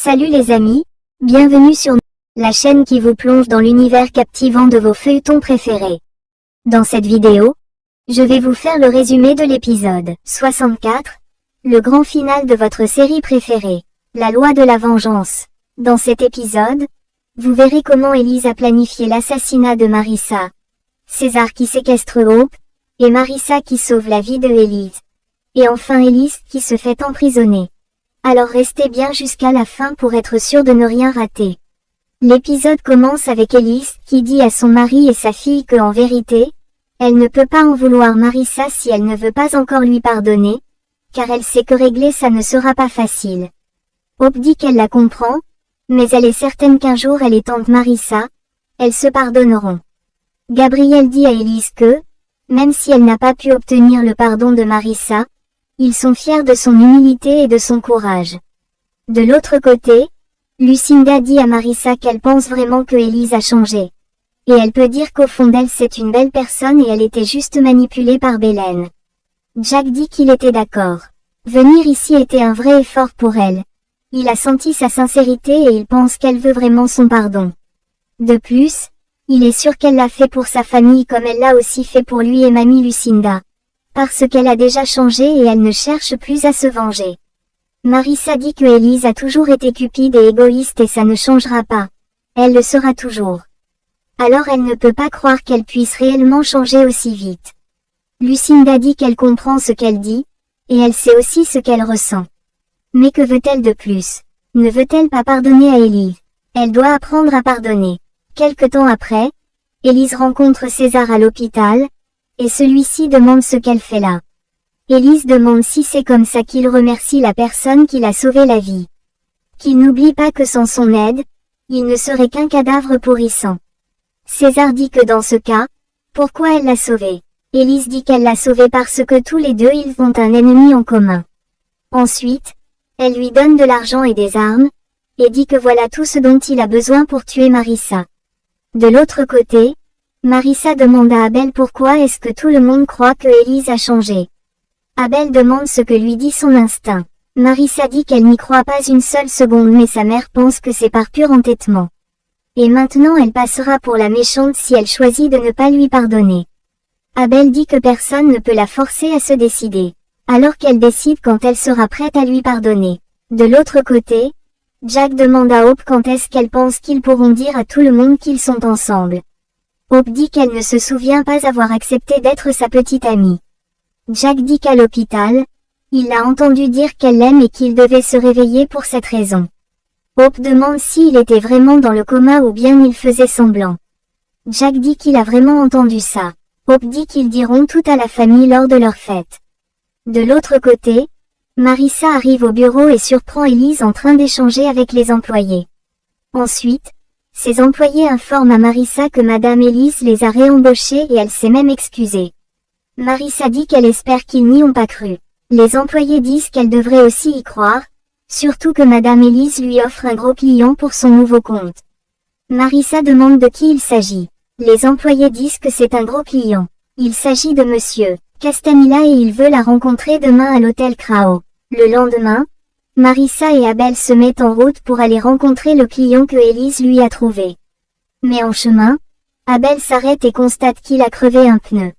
Salut les amis, bienvenue sur la chaîne qui vous plonge dans l'univers captivant de vos feuilletons préférés. Dans cette vidéo, je vais vous faire le résumé de l'épisode 64, le grand final de votre série préférée, La Loi de la Vengeance. Dans cet épisode, vous verrez comment Elise a planifié l'assassinat de Marissa, César qui séquestre Hope, et Marissa qui sauve la vie de Elise. Et enfin Elise qui se fait emprisonner. Alors restez bien jusqu'à la fin pour être sûr de ne rien rater. L'épisode commence avec Elise qui dit à son mari et sa fille que en vérité, elle ne peut pas en vouloir Marissa si elle ne veut pas encore lui pardonner, car elle sait que régler ça ne sera pas facile. Hope dit qu'elle la comprend, mais elle est certaine qu'un jour elle et tante Marissa, elles se pardonneront. Gabriel dit à Elise que, même si elle n'a pas pu obtenir le pardon de Marissa, ils sont fiers de son humilité et de son courage. De l'autre côté, Lucinda dit à Marissa qu'elle pense vraiment que Elise a changé. Et elle peut dire qu'au fond d'elle c'est une belle personne et elle était juste manipulée par Belen. Jack dit qu'il était d'accord. Venir ici était un vrai effort pour elle. Il a senti sa sincérité et il pense qu'elle veut vraiment son pardon. De plus, il est sûr qu'elle l'a fait pour sa famille comme elle l'a aussi fait pour lui et mamie Lucinda. Parce qu'elle a déjà changé et elle ne cherche plus à se venger. Marissa dit que Elise a toujours été cupide et égoïste et ça ne changera pas. Elle le sera toujours. Alors elle ne peut pas croire qu'elle puisse réellement changer aussi vite. Lucinda dit qu'elle comprend ce qu'elle dit, et elle sait aussi ce qu'elle ressent. Mais que veut-elle de plus? Ne veut-elle pas pardonner à Elise? Elle doit apprendre à pardonner. Quelque temps après, Elise rencontre César à l'hôpital, et celui-ci demande ce qu'elle fait là. Elise demande si c'est comme ça qu'il remercie la personne qui l'a sauvé la vie. Qu'il n'oublie pas que sans son aide, il ne serait qu'un cadavre pourrissant. César dit que dans ce cas, pourquoi elle l'a sauvé? Elise dit qu'elle l'a sauvé parce que tous les deux ils ont un ennemi en commun. Ensuite, elle lui donne de l'argent et des armes, et dit que voilà tout ce dont il a besoin pour tuer Marissa. De l'autre côté, Marissa demande à Abel pourquoi est-ce que tout le monde croit que Elise a changé. Abel demande ce que lui dit son instinct. Marissa dit qu'elle n'y croit pas une seule seconde mais sa mère pense que c'est par pur entêtement. Et maintenant elle passera pour la méchante si elle choisit de ne pas lui pardonner. Abel dit que personne ne peut la forcer à se décider. Alors qu'elle décide quand elle sera prête à lui pardonner. De l'autre côté, Jack demande à Hope quand est-ce qu'elle pense qu'ils pourront dire à tout le monde qu'ils sont ensemble. Hope dit qu'elle ne se souvient pas avoir accepté d'être sa petite amie. Jack dit qu'à l'hôpital, il l'a entendu dire qu'elle l'aime et qu'il devait se réveiller pour cette raison. Hope demande s'il était vraiment dans le coma ou bien il faisait semblant. Jack dit qu'il a vraiment entendu ça. Hope dit qu'ils diront tout à la famille lors de leur fête. De l'autre côté, Marissa arrive au bureau et surprend Elise en train d'échanger avec les employés. Ensuite, ses employés informent à Marissa que Madame Elise les a réembauchés et elle s'est même excusée. Marissa dit qu'elle espère qu'ils n'y ont pas cru. Les employés disent qu'elle devrait aussi y croire, surtout que Madame Elise lui offre un gros client pour son nouveau compte. Marissa demande de qui il s'agit. Les employés disent que c'est un gros client. Il s'agit de Monsieur Castanilla et il veut la rencontrer demain à l'hôtel Krao. Le lendemain, Marissa et Abel se mettent en route pour aller rencontrer le client que Elise lui a trouvé. Mais en chemin, Abel s'arrête et constate qu'il a crevé un pneu.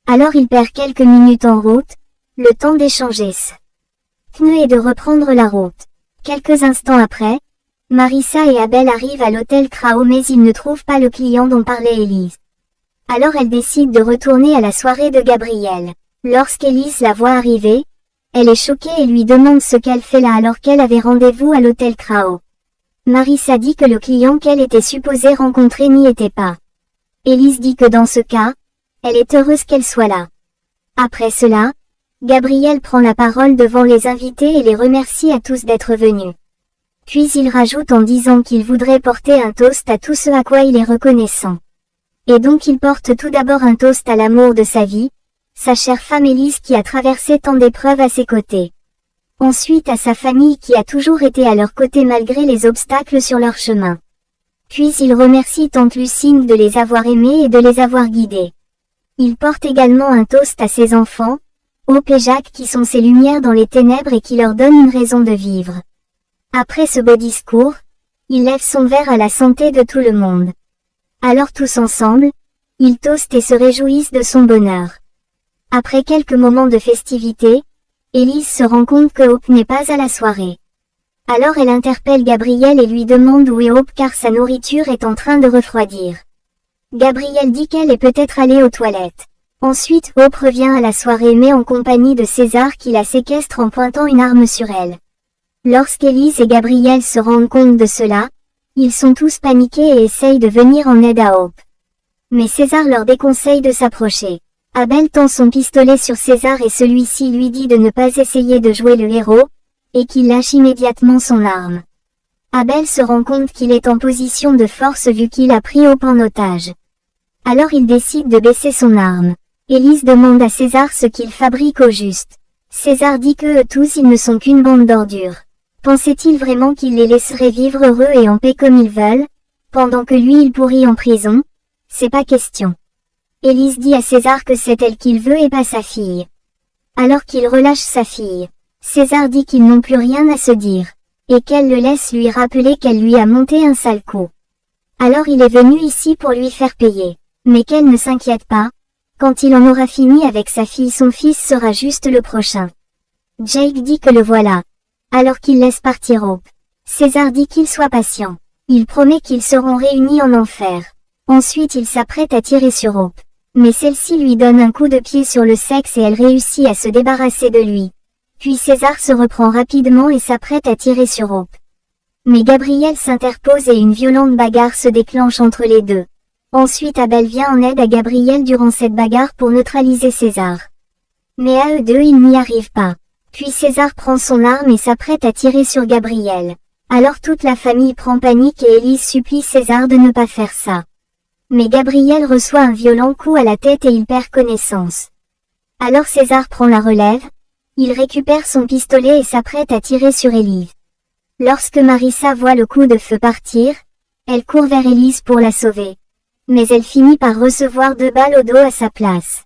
Alors il perd quelques minutes en route, le temps d'échanger ce pneu et de reprendre la route. Quelques instants après, Marissa et Abel arrivent à l'hôtel Krao mais ils ne trouvent pas le client dont parlait Elise. Alors elle décide de retourner à la soirée de Gabriel. Lorsqu'Elise la voit arriver, elle est choquée et lui demande ce qu'elle fait là alors qu'elle avait rendez-vous à l'hôtel Krao. Marissa dit que le client qu'elle était supposée rencontrer n'y était pas. Elise dit que dans ce cas, elle est heureuse qu'elle soit là. Après cela, Gabriel prend la parole devant les invités et les remercie à tous d'être venus. Puis il rajoute en disant qu'il voudrait porter un toast à tout ce à quoi il est reconnaissant. Et donc il porte tout d'abord un toast à l'amour de sa vie, sa chère femme Elise qui a traversé tant d'épreuves à ses côtés. Ensuite à sa famille qui a toujours été à leur côté malgré les obstacles sur leur chemin. Puis il remercie tante Lucine de les avoir aimés et de les avoir guidés. Il porte également un toast à ses enfants, Hope et Jacques qui sont ses lumières dans les ténèbres et qui leur donnent une raison de vivre. Après ce beau discours, il lève son verre à la santé de tout le monde. Alors tous ensemble, ils toastent et se réjouissent de son bonheur. Après quelques moments de festivité, Élise se rend compte que Hope n'est pas à la soirée. Alors elle interpelle Gabriel et lui demande où est Hope car sa nourriture est en train de refroidir. Gabriel dit qu'elle est peut-être allée aux toilettes. Ensuite Hope revient à la soirée mais en compagnie de César qui la séquestre en pointant une arme sur elle. Lorsqu'Élise et Gabriel se rendent compte de cela, ils sont tous paniqués et essayent de venir en aide à Hope. Mais César leur déconseille de s'approcher. Abel tend son pistolet sur César et celui-ci lui dit de ne pas essayer de jouer le héros, et qu'il lâche immédiatement son arme. Abel se rend compte qu'il est en position de force vu qu'il a pris Hope en otage. Alors il décide de baisser son arme. Élise demande à César ce qu'il fabrique au juste. César dit que eux tous ils ne sont qu'une bande d'ordures. Pensait-il vraiment qu'il les laisserait vivre heureux et en paix comme ils veulent, pendant que lui il pourrit en prison? C'est pas question. Élise dit à César que c'est elle qu'il veut et pas sa fille. Alors qu'il relâche sa fille, César dit qu'ils n'ont plus rien à se dire, et qu'elle le laisse lui rappeler qu'elle lui a monté un sale coup. Alors il est venu ici pour lui faire payer, mais qu'elle ne s'inquiète pas, quand il en aura fini avec sa fille son fils sera juste le prochain. Jake dit que le voilà. Alors qu'il laisse partir Hope. César dit qu'il soit patient. Il promet qu'ils seront réunis en enfer. Ensuite il s'apprête à tirer sur Hope. Mais celle-ci lui donne un coup de pied sur le sexe et elle réussit à se débarrasser de lui. Puis César se reprend rapidement et s'apprête à tirer sur Hope. Mais Gabriel s'interpose et une violente bagarre se déclenche entre les deux. Ensuite Abel vient en aide à Gabriel durant cette bagarre pour neutraliser César. Mais à eux deux ils n'y arrivent pas. Puis César prend son arme et s'apprête à tirer sur Gabriel. Alors toute la famille prend panique et Élise supplie César de ne pas faire ça. Mais Gabriel reçoit un violent coup à la tête et il perd connaissance. Alors César prend la relève, il récupère son pistolet et s'apprête à tirer sur Élise. Lorsque Marissa voit le coup de feu partir, elle court vers Élise pour la sauver. Mais elle finit par recevoir 2 balles au dos à sa place.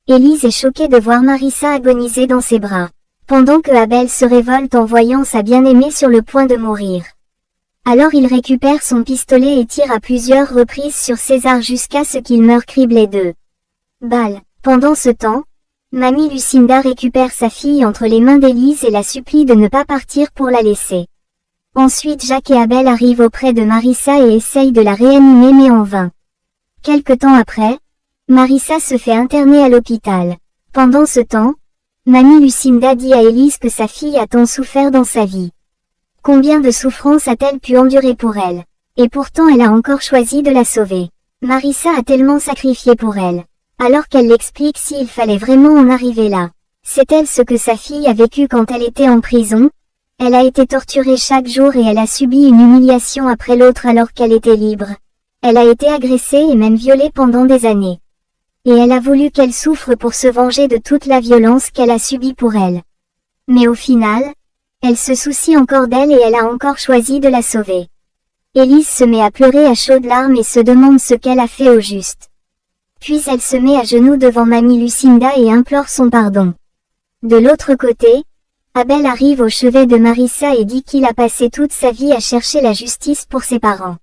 Élise est choquée de voir Marissa agoniser dans ses bras. Pendant que Abel se révolte en voyant sa bien-aimée sur le point de mourir. Alors il récupère son pistolet et tire à plusieurs reprises sur César jusqu'à ce qu'il meure criblé de balles. Pendant ce temps, Mamie Lucinda récupère sa fille entre les mains d'Élise et la supplie de ne pas partir pour la laisser. Ensuite Jacques et Abel arrivent auprès de Marissa et essayent de la réanimer mais en vain. Quelque temps après, Marissa se fait interner à l'hôpital. Pendant ce temps, Mamie Lucinda dit à Élise que sa fille a tant souffert dans sa vie. Combien de souffrances a-t-elle pu endurer pour elle? Et pourtant elle a encore choisi de la sauver. Marissa a tellement sacrifié pour elle. Alors qu'elle l'explique s'il fallait vraiment en arriver là. C'est-elle ce que sa fille a vécu quand elle était en prison? Elle a été torturée chaque jour et elle a subi une humiliation après l'autre alors qu'elle était libre. Elle a été agressée et même violée pendant des années. Et elle a voulu qu'elle souffre pour se venger de toute la violence qu'elle a subie pour elle. Mais au final, elle se soucie encore d'elle et elle a encore choisi de la sauver. Élise se met à pleurer à chaudes larmes et se demande ce qu'elle a fait au juste. Puis elle se met à genoux devant Mamie Lucinda et implore son pardon. De l'autre côté, Abel arrive au chevet de Marissa et dit qu'il a passé toute sa vie à chercher la justice pour ses parents.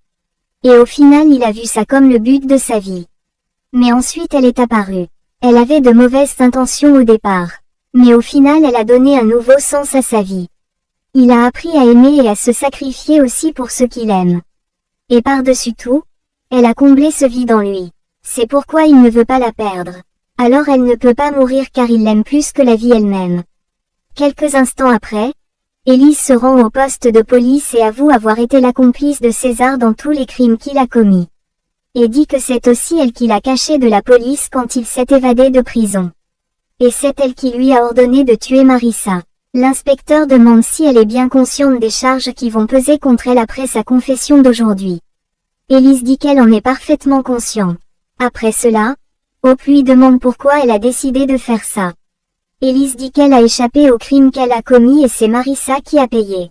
Et au final il a vu ça comme le but de sa vie. Mais ensuite elle est apparue. Elle avait de mauvaises intentions au départ. Mais au final elle a donné un nouveau sens à sa vie. Il a appris à aimer et à se sacrifier aussi pour ceux qu'il aime. Et par-dessus tout, elle a comblé ce vide en lui. C'est pourquoi il ne veut pas la perdre. Alors elle ne peut pas mourir car il l'aime plus que la vie elle-même. Quelques instants après, Élise se rend au poste de police et avoue avoir été la complice de César dans tous les crimes qu'il a commis. Et dit que c'est aussi elle qui l'a caché de la police quand il s'est évadé de prison. Et c'est elle qui lui a ordonné de tuer Marissa. L'inspecteur demande si elle est bien consciente des charges qui vont peser contre elle après sa confession d'aujourd'hui. Élise dit qu'elle en est parfaitement consciente. Après cela, Hope lui demande pourquoi elle a décidé de faire ça. Élise dit qu'elle a échappé au crime qu'elle a commis et c'est Marissa qui a payé.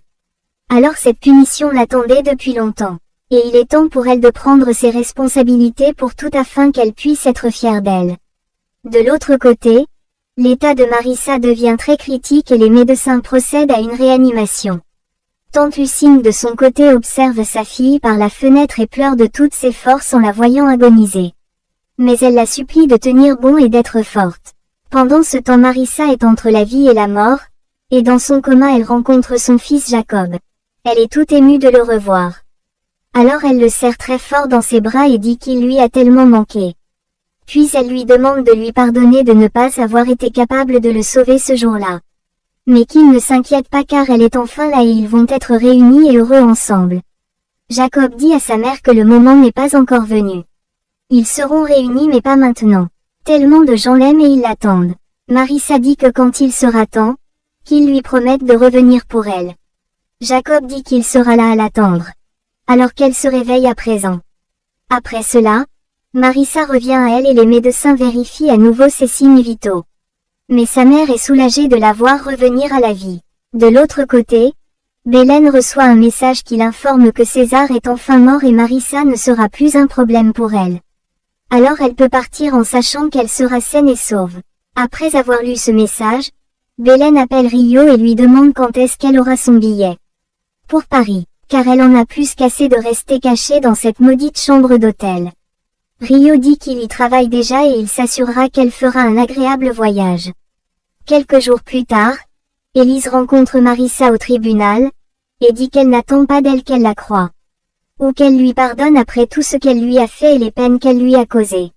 Alors cette punition l'attendait depuis longtemps. Et il est temps pour elle de prendre ses responsabilités pour tout afin qu'elle puisse être fière d'elle. De l'autre côté, l'état de Marissa devient très critique et les médecins procèdent à une réanimation. Tante Lucine de son côté observe sa fille par la fenêtre et pleure de toutes ses forces en la voyant agoniser. Mais elle la supplie de tenir bon et d'être forte. Pendant ce temps Marissa est entre la vie et la mort, et dans son coma elle rencontre son fils Jacob. Elle est toute émue de le revoir. Alors elle le serre très fort dans ses bras et dit qu'il lui a tellement manqué. Puis elle lui demande de lui pardonner de ne pas avoir été capable de le sauver ce jour-là. Mais qu'il ne s'inquiète pas car elle est enfin là et ils vont être réunis et heureux ensemble. Jacob dit à sa mère que le moment n'est pas encore venu. Ils seront réunis mais pas maintenant. Tellement de gens l'aiment et ils l'attendent. Marissa dit que quand il sera temps, qu'ils lui promettent de revenir pour elle. Jacob dit qu'il sera là à l'attendre. Alors qu'elle se réveille à présent. Après cela, Marissa revient à elle et les médecins vérifient à nouveau ses signes vitaux. Mais sa mère est soulagée de la voir revenir à la vie. De l'autre côté, Bélène reçoit un message qui l'informe que César est enfin mort et Marissa ne sera plus un problème pour elle. Alors elle peut partir en sachant qu'elle sera saine et sauve. Après avoir lu ce message, Bélène appelle Rio et lui demande quand est-ce qu'elle aura son billet. Pour Paris, car elle en a plus qu'assez de rester cachée dans cette maudite chambre d'hôtel. Rio dit qu'il y travaille déjà et il s'assurera qu'elle fera un agréable voyage. Quelques jours plus tard, Élise rencontre Marissa au tribunal, et dit qu'elle n'attend pas d'elle qu'elle la croie. Ou qu'elle lui pardonne après tout ce qu'elle lui a fait et les peines qu'elle lui a causées.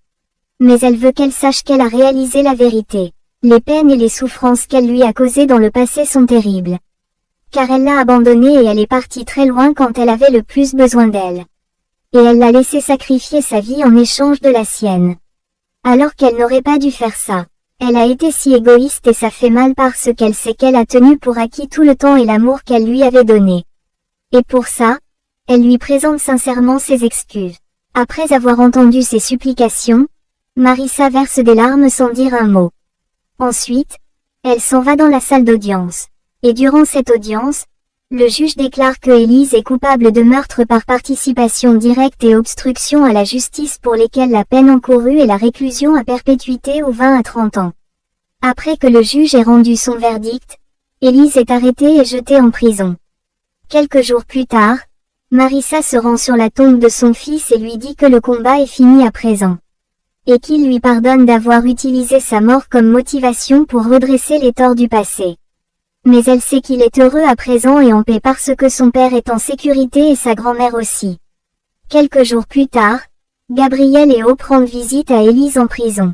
Mais elle veut qu'elle sache qu'elle a réalisé la vérité. Les peines et les souffrances qu'elle lui a causées dans le passé sont terribles. Car elle l'a abandonnée et elle est partie très loin quand elle avait le plus besoin d'elle. Et elle l'a laissé sacrifier sa vie en échange de la sienne. Alors qu'elle n'aurait pas dû faire ça. Elle a été si égoïste et ça fait mal parce qu'elle sait qu'elle a tenu pour acquis tout le temps et l'amour qu'elle lui avait donné. Et pour ça, elle lui présente sincèrement ses excuses. Après avoir entendu ses supplications, Marissa verse des larmes sans dire un mot. Ensuite, elle s'en va dans la salle d'audience. Et durant cette audience, le juge déclare que Élise est coupable de meurtre par participation directe et obstruction à la justice pour lesquelles la peine encourue est la réclusion à perpétuité ou 20 à 30 ans. Après que le juge ait rendu son verdict, Élise est arrêtée et jetée en prison. Quelques jours plus tard, Marissa se rend sur la tombe de son fils et lui dit que le combat est fini à présent. Et qu'il lui pardonne d'avoir utilisé sa mort comme motivation pour redresser les torts du passé. Mais elle sait qu'il est heureux à présent et en paix parce que son père est en sécurité et sa grand-mère aussi. Quelques jours plus tard, Gabriel et Hope rendent visite à Élise en prison.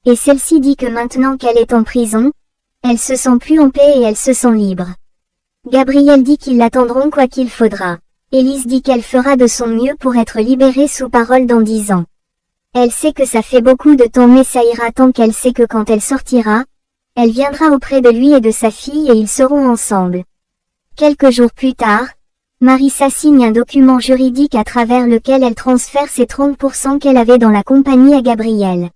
Et celle-ci dit que maintenant qu'elle est en prison, elle se sent plus en paix et elle se sent libre. Gabriel dit qu'ils l'attendront quoi qu'il faudra. Élise dit qu'elle fera de son mieux pour être libérée sous parole dans 10 ans. Elle sait que ça fait beaucoup de temps mais ça ira tant qu'elle sait que quand elle sortira, elle viendra auprès de lui et de sa fille et ils seront ensemble. Quelques jours plus tard, Marissa signe un document juridique à travers lequel elle transfère ses 30% qu'elle avait dans la compagnie à Gabriel.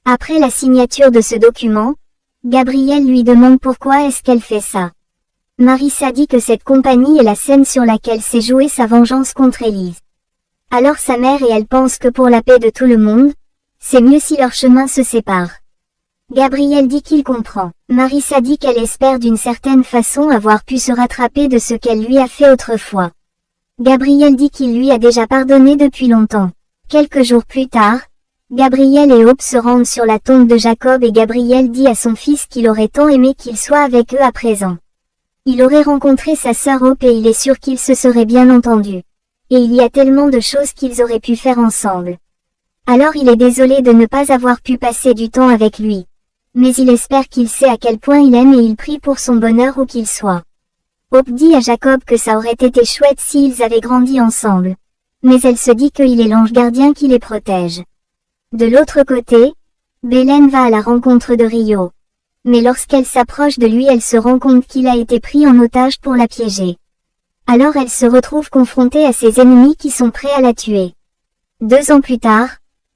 Après la signature de ce document, Gabriel lui demande pourquoi est-ce qu'elle fait ça. Marissa dit que cette compagnie est la scène sur laquelle s'est jouée sa vengeance contre Élise. Alors sa mère et elle pensent que pour la paix de tout le monde, c'est mieux si leurs chemins se séparent. Gabriel dit qu'il comprend. Marissa dit qu'elle espère d'une certaine façon avoir pu se rattraper de ce qu'elle lui a fait autrefois. Gabriel dit qu'il lui a déjà pardonné depuis longtemps. Quelques jours plus tard, Gabriel et Hope se rendent sur la tombe de Jacob et Gabriel dit à son fils qu'il aurait tant aimé qu'il soit avec eux à présent. Il aurait rencontré sa sœur Hope et il est sûr qu'ils se seraient bien entendus. Et il y a tellement de choses qu'ils auraient pu faire ensemble. Alors il est désolé de ne pas avoir pu passer du temps avec lui. Mais il espère qu'il sait à quel point il aime et il prie pour son bonheur où qu'il soit. Hope dit à Jacob que ça aurait été chouette s'ils avaient grandi ensemble. Mais elle se dit qu'il est l'ange gardien qui les protège. De l'autre côté, Bélène va à la rencontre de Rio. Mais lorsqu'elle s'approche de lui elle se rend compte qu'il a été pris en otage pour la piéger. Alors elle se retrouve confrontée à ses ennemis qui sont prêts à la tuer. 2 ans plus tard,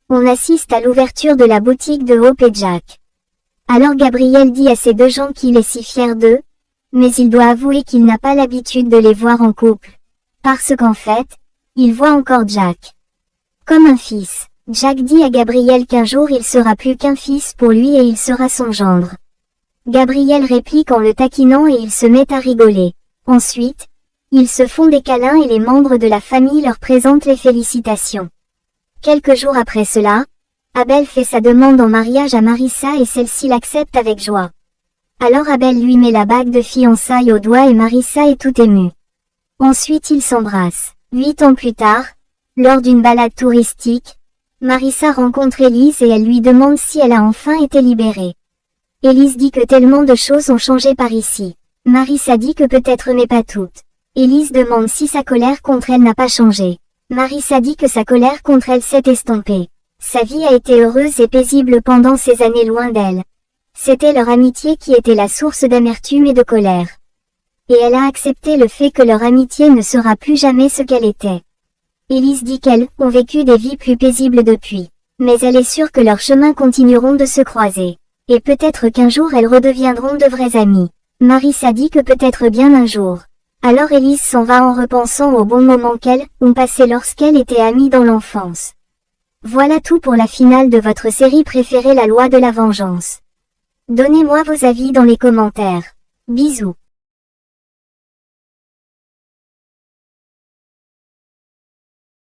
on assiste à l'ouverture de la boutique de Hope et Jack. Alors Gabriel dit à ces 2 gens qu'il est si fier d'eux, mais il doit avouer qu'il n'a pas l'habitude de les voir en couple. Parce qu'en fait, il voit encore Jack comme un fils. Jack dit à Gabriel qu'un jour il sera plus qu'un fils pour lui et il sera son gendre. Gabriel réplique en le taquinant et il se met à rigoler. Ensuite, Ils se font des câlins et les membres de la famille leur présentent les félicitations. Quelques jours après cela, Abel fait sa demande en mariage à Marissa et celle-ci l'accepte avec joie. Alors Abel lui met la bague de fiançailles au doigt et Marissa est tout émue. Ensuite ils s'embrassent. 8 ans plus tard, lors d'une balade touristique, Marissa rencontre Élise et elle lui demande si elle a enfin été libérée. Élise dit que tellement de choses ont changé par ici. Marissa dit que peut-être mais pas toutes. Élise demande si sa colère contre elle n'a pas changé. Marissa dit que sa colère contre elle s'est estompée. Sa vie a été heureuse et paisible pendant ces années loin d'elle. C'était leur amitié qui était la source d'amertume et de colère. Et elle a accepté le fait que leur amitié ne sera plus jamais ce qu'elle était. Élise dit qu'elles ont vécu des vies plus paisibles depuis. Mais elle est sûre que leurs chemins continueront de se croiser. Et peut-être qu'un jour elles redeviendront de vraies amies. Marissa dit que peut-être bien un jour. Alors Élise s'en va en repensant aux bons moments qu'elles ont passés lorsqu'elle était amie dans l'enfance. Voilà tout pour la finale de votre série préférée La Loi de la Vengeance. Donnez-moi vos avis dans les commentaires. Bisous.